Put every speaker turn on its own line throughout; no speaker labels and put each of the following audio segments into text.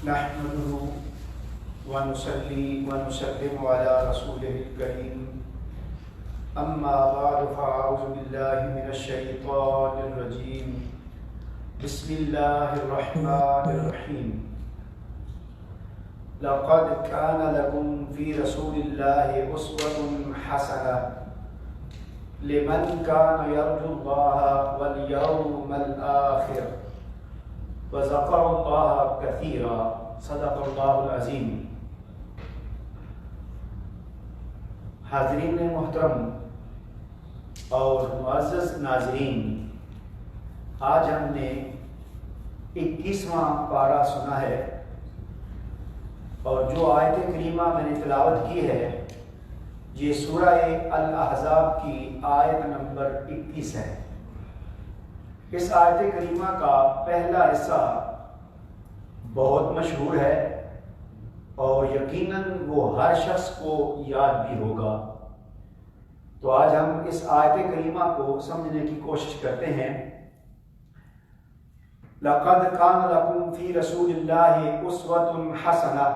نحمده ونصلي ونسلم على رسوله الكريم اما بعد فاعوذ بالله من الشيطان الرجيم بسم الله الرحمن الرحيم لقد كان لكم في رسول الله أسوة حسنة لمن كان يرجو الله واليوم الآخر وذكر الله كثيرا صدق الله العظيم۔ حاضرین محترم اور معزز ناظرین، آج ہم نے 21واں پارہ سنا ہے، اور جو آیت کریمہ میں نے تلاوت کی ہے یہ سورہ الاحزاب کی آیت نمبر 21 ہے۔ اس آیت کریمہ کا پہلا حصہ بہت مشہور ہے اور یقیناً وہ ہر شخص کو یاد بھی ہوگا، تو آج ہم اس آیت کریمہ کو سمجھنے کی کوشش کرتے ہیں۔ لَقَدْ كَانَ لَكُمْ فِي رَسُولِ اللَّهِ أُسْوَةٌ حَسَنَةٌ،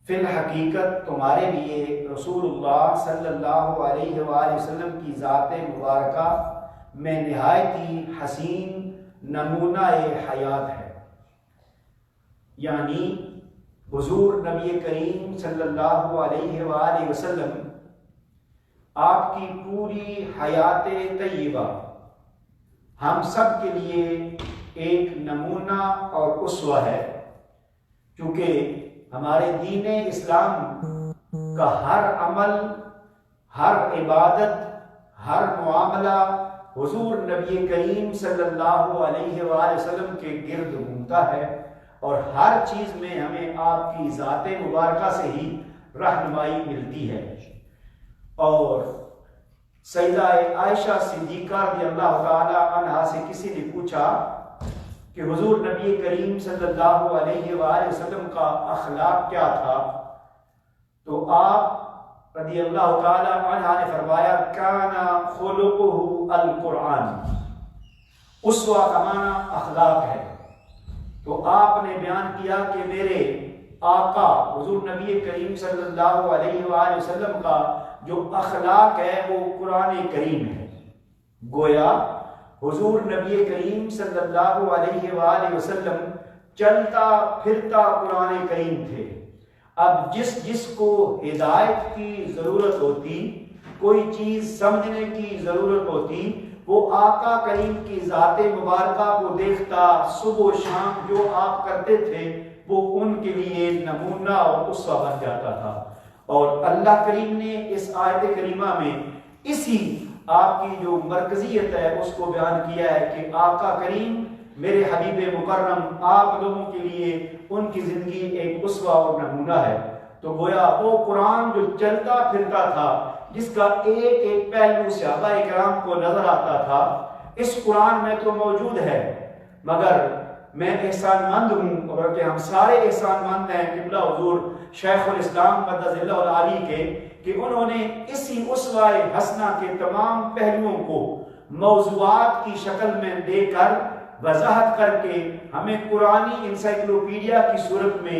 فی الحقیقت تمہارے لیے رسول اللہ صلی اللہ علیہ وآلہ وسلم کی ذات مبارکہ میں نہایت ہی حسین نمونہ حیات ہے، یعنی حضور نبی کریم صلی اللہ علیہ وآلہ وسلم آپ کی پوری حیات طیبہ ہم سب کے لیے ایک نمونہ اور اسوہ ہے، چونکہ ہمارے دین اسلام کا ہر عمل، ہر عبادت، ہر معاملہ حضور نبی کریم صلی اللہ علیہ وآلہ وسلم کے گرد گھومتا ہے، اور ہر چیز میں ہمیں آپ کی ذات مبارکہ سے ہی رہنمائی ملتی ہے۔ اور سیدہ عائشہ صدیقہ رضی اللہ تعالی عنہا سے کسی نے پوچھا کہ حضور نبی کریم صلی اللہ علیہ وآلہ وسلم کا اخلاق کیا تھا، تو آپ رضی اللہ تعالی عنہ نے فرمایا کان خلقہ القرآن، اسوہ کا معنی اخلاق ہے۔ تو آپ نے بیان کیا کہ میرے آقا حضور نبی کریم صلی اللہ علیہ وآلہ وسلم کا جو اخلاق ہے وہ قرآن کریم ہے۔ گویا حضور نبی کریم صلی اللہ علیہ وآلہ وسلم چلتا پھرتا قرآن کریم تھے۔ اب جس کو ہدایت کی ضرورت ہوتی، کوئی چیز سمجھنے کی ضرورت ہوتی، وہ آقا کریم کی ذات مبارکہ کو دیکھتا، صبح و شام جو آپ کرتے تھے وہ ان کے لیے نمونہ اور اسوہ بن جاتا تھا۔ اور اللہ کریم نے اس آیت کریمہ میں اسی آپ کی جو مرکزیت ہے اس کو بیان کیا ہے کہ آقا کریم میرے حبیب مکرم آپ لوگوں کے لیے ان کی زندگی ایک اسوہ اور نمونہ ہے۔ تو گویا وہ قرآن جو چلتا پھرتا تھا، جس کا ایک ایک پہلو صحابہ کرام کو نظر آتا تھا، اس قرآن میں تو موجود ہے، مگر میں احسان مند ہوں، اور کہ ہم سارے احسان مند ہیں قبلہ حضور شیخ الاسلام قدس اللہ العالی کے، کہ انہوں نے اسی اسوہ حسنہ کے تمام پہلوؤں کو موضوعات کی شکل میں دے کر وضاحت کر کے ہمیں قرآنی انسائکلوپیڈیا کی صورت میں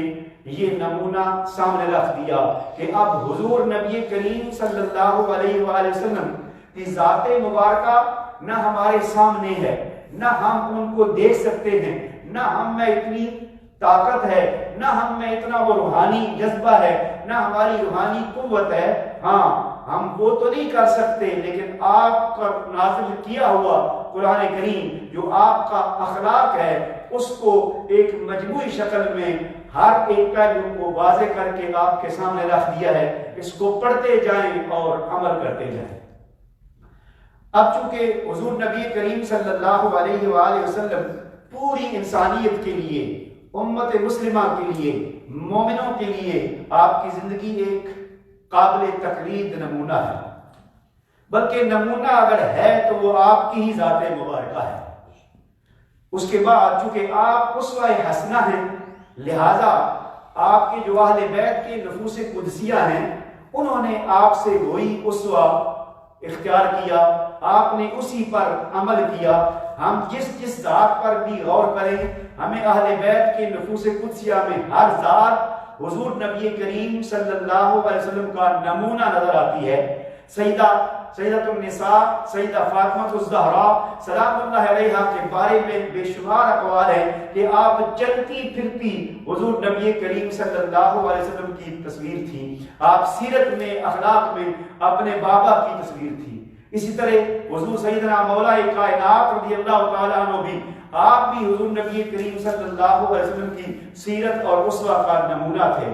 یہ نمونہ سامنے رکھ دیا کہ اب حضور نبی کریم صلی اللہ علیہ وآلہ وسلم کی ذات مبارکہ نہ ہمارے سامنے ہے، نہ ہم ان کو دیکھ سکتے ہیں، نہ ہم میں اتنی طاقت ہے، نہ ہم میں اتنا وہ روحانی جذبہ ہے، نہ ہماری روحانی قوت ہے۔ ہاں ہم وہ تو نہیں کر سکتے، لیکن آپ کا نازل کیا ہوا قرآن کریم جو آپ کا اخلاق ہے اس کو ایک مجموعی شکل میں ہر ایک پہلو کو واضح کر کے آپ کے سامنے رکھ دیا ہے، اس کو پڑھتے جائیں اور عمل کرتے جائیں۔ اب چونکہ حضور نبی کریم صلی اللہ علیہ وآلہ وسلم پوری انسانیت کے لیے، امت مسلمہ کے لیے، مومنوں کے لیے آپ کی زندگی ایک قابل تقلید نمونہ ہے، بلکہ نمونہ اگر ہے تو وہ آپ کی ہی ذات مبارکہ ہے۔ اس کے بعد چونکہ آپ اسوہ حسنہ ہیں، لہذا آپ کے جو اہل بیت کے نفوس قدسیہ ہیں انہوں نے آپ سے وہی اسوہ اختیار کیا، آپ نے اسی پر عمل کیا، ہم جس ذات پر بھی غور کریں، ہمیں اہل بیت کے نفوس قدسیہ میں ہر ذات حضور نبی کریم صلی اللہ علیہ وسلم کا نمونہ نظر آتی ہے۔ سیدۃ النساء سیدہ فاطمہ الزہراء سلام اللہ علیہا کے بارے میں بے شمار اقوال ہیں کہ آپ چلتی پھرتی حضور نبی کریم صلی اللہ علیہ وسلم کی تصویر تھی، آپ سیرت میں اخلاق میں اپنے بابا کی تصویر تھی۔ اسی طرح حضور سیدنا مولا کائنات رضی اللہ تعالیٰ عنہ بھی، آپ بھی حضور نبی کریم صلی اللہ علیہ وسلم کی سیرت اور اسوہ کا نمونہ تھے۔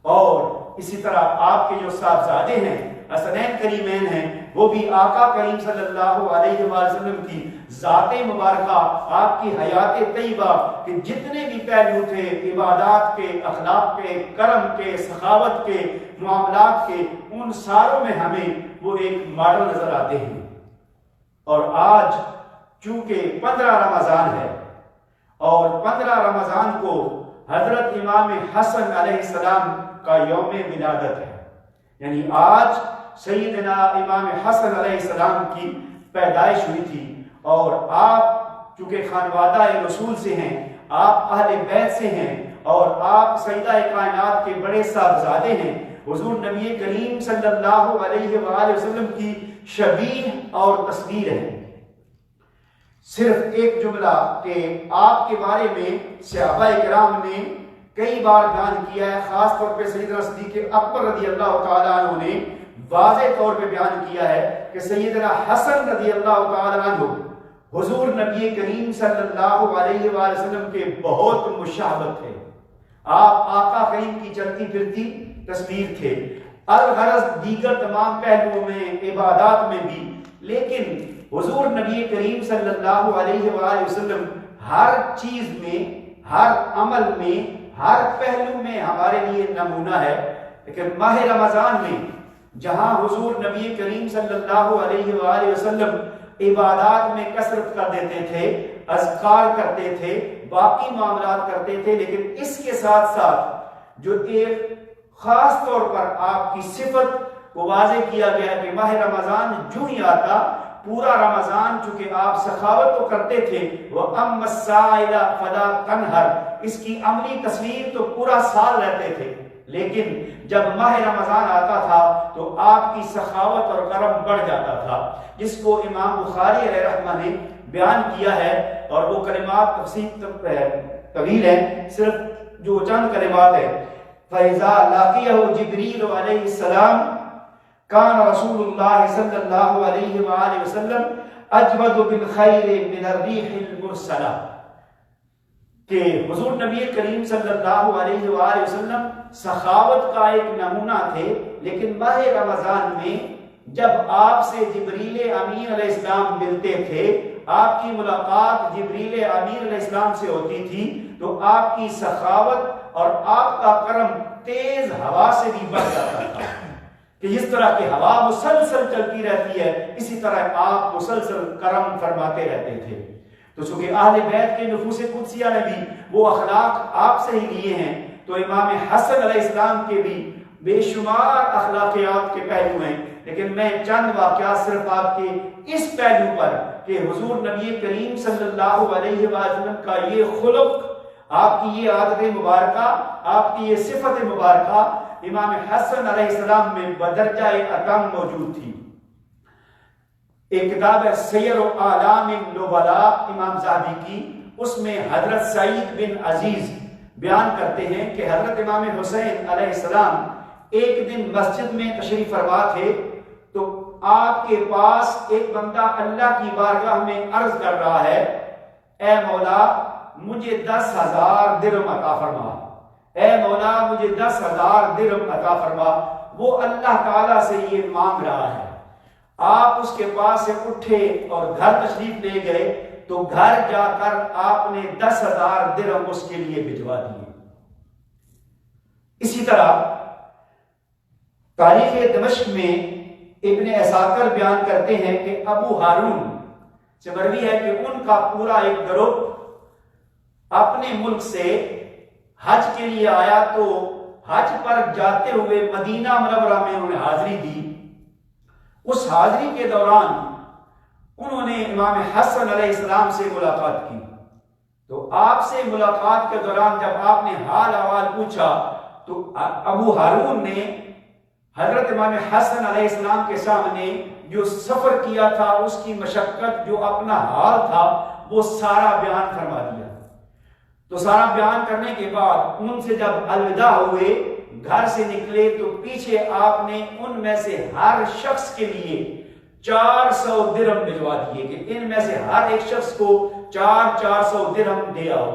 اور اسی طرح آپ کے جو صاحبزادے ہیں، حسنین کریمین ہیں، وہ بھی آقا کریم صلی اللہ علیہ وسلم کی ذات مبارکہ، آپ کی حیات طیبہ کے جتنے بھی پہلو تھے، عبادات کے، اخلاق کے، کرم کے، سخاوت کے، معاملات کے، ان ساروں میں ہمیں وہ ایک ماڈل نظر آتے ہیں۔ اور آج چونکہ 15 رمضان ہے اور 15 رمضان کو حضرت امام حسن علیہ السلام کا یوم ولادت ہے، یعنی آج سیدنا امام حسن علیہ السلام کی پیدائش ہوئی تھی، اور آپ چونکہ خانوادہ رسول سے ہیں، آپ اہل بیت سے ہیں، اور آپ سیدہ کائنات کے بڑے صاحبزادے ہیں، حضور نبی کریم صلی اللہ علیہ وآلہ وسلم کی شبیہ اور تصویر ہے۔ صرف ایک جملہ کہ آپ کے بارے میں صحابہ کرام نے کئی بار بیان کیا ہے، خاص طور پہ سیدنا صدیق اکبر رضی اللہ تعالیٰ عنہ نے واضح طور پہ بیان کیا ہے کہ سیدنا حسن رضی اللہ تعالیٰ عنہ حضور نبی کریم صلی اللہ علیہ وآلہ وسلم کے بہت مشابہت تھے، آپ آقا کریم کی چلتی پھرتی تصویر تھے، الغرض دیگر تمام پہلوؤں میں، عبادات میں بھی، لیکن حضور نبی کریم صلی اللہ علیہ وآلہ وسلم ہر چیز میں، ہر عمل میں، ہر پہلو میں ہمارے لیے نمونہ ہے۔ لیکن ماہ رمضان میں جہاں حضور نبی کریم صلی اللہ علیہ وآلہ وسلم عبادات میں کثرت کر دیتے تھے، اذکار کرتے تھے، باقی معاملات کرتے تھے، لیکن اس کے ساتھ ساتھ جو ایک خاص طور پر آپ کی صفت کو واضح کیا گیا کہ ماہ رمضان جو ہی آتا، پورا رمضان چونکہ آپ سخاوت تو کرتے تھے، وہ اَمَّ السَّائِلَ فَلَا تَنْهَرْ، اس کی عملی تصویر تو پورا سال رہتے تھے، لیکن جب ماہ رمضان آتا تھا تو آپ کی سخاوت اور کرم بڑھ جاتا تھا، جس کو امام بخاری علیہ رحمہ نے بیان کیا ہے، اور وہ کلمات تفصیل طویل ہیں، صرف جو چند کلمات ہیں۔ فَإِذَا لَقِيَهُ جِبْرِيلُ عَلَيْهِ السَّلَامُ كان رسول اللہ صلی اللہ علیہ وآلہ وسلم اجود بالخیر من الریح المرسلہ، کہ حضور نبی کریم صلی اللہ علیہ وآلہ وسلم سخاوت کا ایک نمونہ تھے، لیکن ماہ رمضان میں جب آپ سے جبریل امین علیہ السلام ملتے تھے، آپ کی ملاقات جبریل امین علیہ السلام سے ہوتی تھی، تو آپ کی سخاوت اور آپ کا کرم تیز ہوا سے بھی بڑھ جاتا تھا، کہ جس طرح کی ہوا مسلسل چلتی رہتی ہے، اسی طرح آپ مسلسل کرم فرماتے رہتے تھے۔ تو چونکہ اہل بیت کے نفوس قدسیہ نے بھی وہ اخلاق آپ سے ہی لیے ہیں، تو امام حسن علیہ السلام کے بھی بے شمار اخلاقیات کے پہلو ہیں، لیکن میں چند واقعات صرف آپ کے اس پہلو پر کہ حضور نبی کریم صلی اللہ علیہ وسلم کا یہ خلق، آپ کی یہ عادت مبارکہ، آپ کی یہ صفت مبارکہ امام حسن علیہ السلام میں بدرجہ اتم موجود تھی۔ ایک کتاب ہے سیر اعلام النبلاء امام ذہبی کی، اس میں حضرت سعید بن عزیز بیان کرتے ہیں کہ حضرت امام حسین علیہ السلام ایک دن مسجد میں تشریف فرما تھے، تو آپ کے پاس ایک بندہ اللہ کی بارگاہ میں عرض کر رہا ہے، اے مولا مجھے 10,000 درہم عطا فرما، اے مولا مجھے 10,000 درہم عطا فرما۔ وہ اللہ تعالیٰ سے یہ مانگ رہا ہے، آپ اس کے پاس سے اٹھے اور گھر تشریف لے گئے، تو گھر جا کر آپ نے 10,000 درہم اس کے لیے بھجوا دیے۔ اسی طرح تاریخ دمشق میں ابن عساکر بیان کرتے ہیں کہ ابو ہارون سے مروی ہے کہ ان کا پورا ایک گروہ اپنے ملک سے حج کے لیے آیا، تو حج پر جاتے ہوئے مدینہ منورہ میں انہوں نے حاضری دی۔ اس حاضری کے دوران انہوں نے امام حسن علیہ السلام سے ملاقات کی. تو آپ سے ملاقات کے دوران جب آپ نے حال احوال پوچھا تو ابو ہارون نے حضرت امام حسن علیہ السلام کے سامنے جو سفر کیا تھا، اس کی مشقت، جو اپنا حال تھا، وہ سارا بیان فرما دیا. تو سارا بیان کرنے کے بعد ان سے جب الوداع ہوئے، گھر سے نکلے، تو پیچھے آپ نے ان میں سے ہر شخص کے لیے 400 درہم بھجوا دیے کہ ان میں سے ہر ایک شخص کو 400 درہم دے آؤ.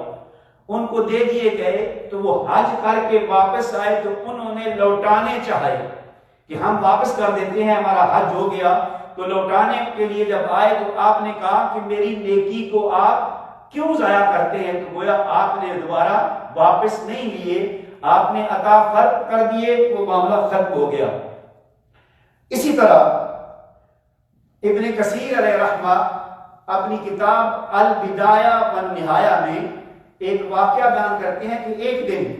ان کو دے دیے گئے. تو وہ حج کر کے واپس آئے تو انہوں نے لوٹانے چاہے کہ ہم واپس کر دیتے ہیں، ہمارا حج ہو گیا. تو لوٹانے کے لیے جب آئے تو آپ نے کہا کہ میری نیکی کو آپ کیوں ضائع کرتے ہیں؟ تو گویا آپ نے دوبارہ واپس نہیں لیے، آپ نے عطا فرق کر دیے، وہ معاملہ ختم ہو گیا. اسی طرح ابن کثیر علیہ رحمہ اپنی کتاب البدایہ والنہایہ میں ایک واقعہ بیان کرتے ہیں کہ ایک دن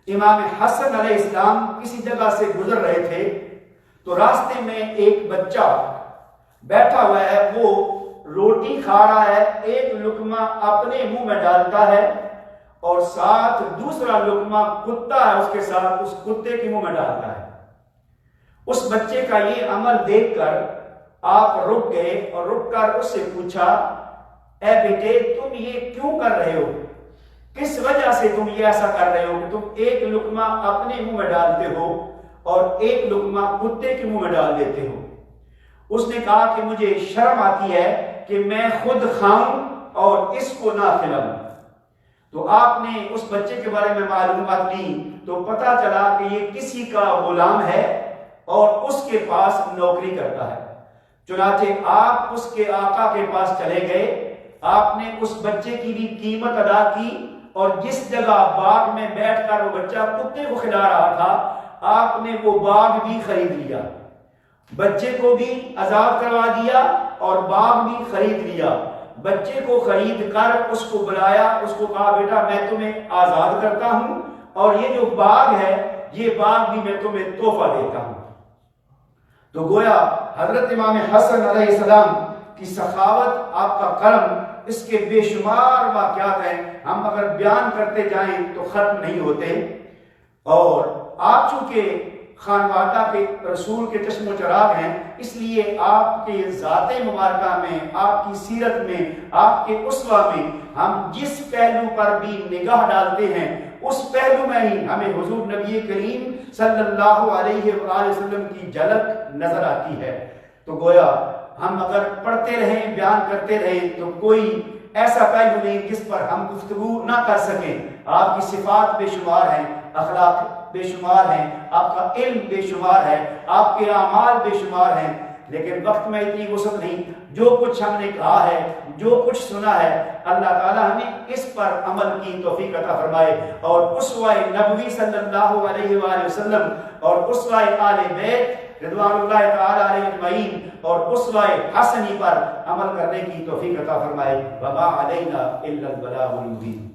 امام حسن علیہ السلام کسی جگہ سے گزر رہے تھے تو راستے میں ایک بچہ بیٹھا ہوا ہے، وہ روٹی کھا رہا ہے، ایک لقمہ اپنے منہ میں ڈالتا ہے اور ساتھ دوسرا لقمہ کتا ہے اس کے ساتھ، اس کتے کے منہ میں ڈالتا ہے. اس بچے کا یہ عمل دیکھ کر آپ رک گئے اور رک کر اس سے پوچھا، اے بیٹے تم یہ کیوں کر رہے ہو؟ کس وجہ سے تم یہ ایسا کر رہے ہو کہ تم ایک لقمہ اپنے منہ میں ڈالتے ہو اور ایک لقمہ کتے کے منہ میں ڈال دیتے ہو؟ اس نے کہا کہ مجھے شرم آتی ہے کہ میں خود کھاؤں اور اس کو نہ کھلاؤں. تو آپ نے اس بچے کے بارے میں معلومات لی تو پتہ چلا کہ یہ کسی کا غلام ہے اور اس کے پاس نوکری کرتا ہے. چنانچہ آپ اس کے آقا کے پاس چلے گئے، آپ نے اس بچے کی بھی قیمت ادا کی اور جس جگہ باغ میں بیٹھ کر وہ بچہ کتے کو کھلا رہا تھا، آپ نے وہ باغ بھی خرید لیا، بچے کو بھی آزاد کروا دیا اور باغ بھی خرید لیا. بچے کو خرید کر اس کو بلایا، اس کو کہا بیٹا میں تمہیں آزاد کرتا ہوں اور یہ جو باغ ہے یہ باغ بھی میں تمہیں تحفہ دیتا ہوں. تو گویا حضرت امام حسن علیہ السلام کی سخاوت، آپ کا کرم، اس کے بے شمار واقعات ہیں، ہم اگر بیان کرتے جائیں تو ختم نہیں ہوتے. اور آپ چونکہ خانوادہ کے رسول کے چشم و چراغ ہیں، اس لیے آپ کے ذات مبارکہ میں، آپ کی سیرت میں، آپ کے اسوہ میں ہم جس پہلو پر بھی نگاہ ڈالتے ہیں اس پہلو میں ہی ہمیں حضور نبی کریم صلی اللہ علیہ وآلہ وسلم کی جھلک نظر آتی ہے. تو گویا ہم اگر پڑھتے رہیں، بیان کرتے رہیں تو کوئی ایسا پہلو نہیں جس پر ہم گفتگو نہ کر سکیں. آپ کی صفات بے شمار ہیں، اخلاق بے شمار ہیں، آپ کا علم بے شمار ہے، آپ کے اعمال بے شمار ہیں، لیکن وقت میں اتنی وسعت نہیں. جو کچھ ہم نے کہا ہے، جو کچھ سنا ہے، اللہ تعالی ہمیں اس پر عمل کی توفیق عطا فرمائے اور اسوہ نبوی صلی اللہ علیہ وآلہ وسلم اور اسوہ آل بیت رضوان اللہ تعالی علیہ اجمعین اور اسوہ حسنی پر عمل کرنے کی توفیق عطا فرمائے. وما علینا الا البلاغ المبین.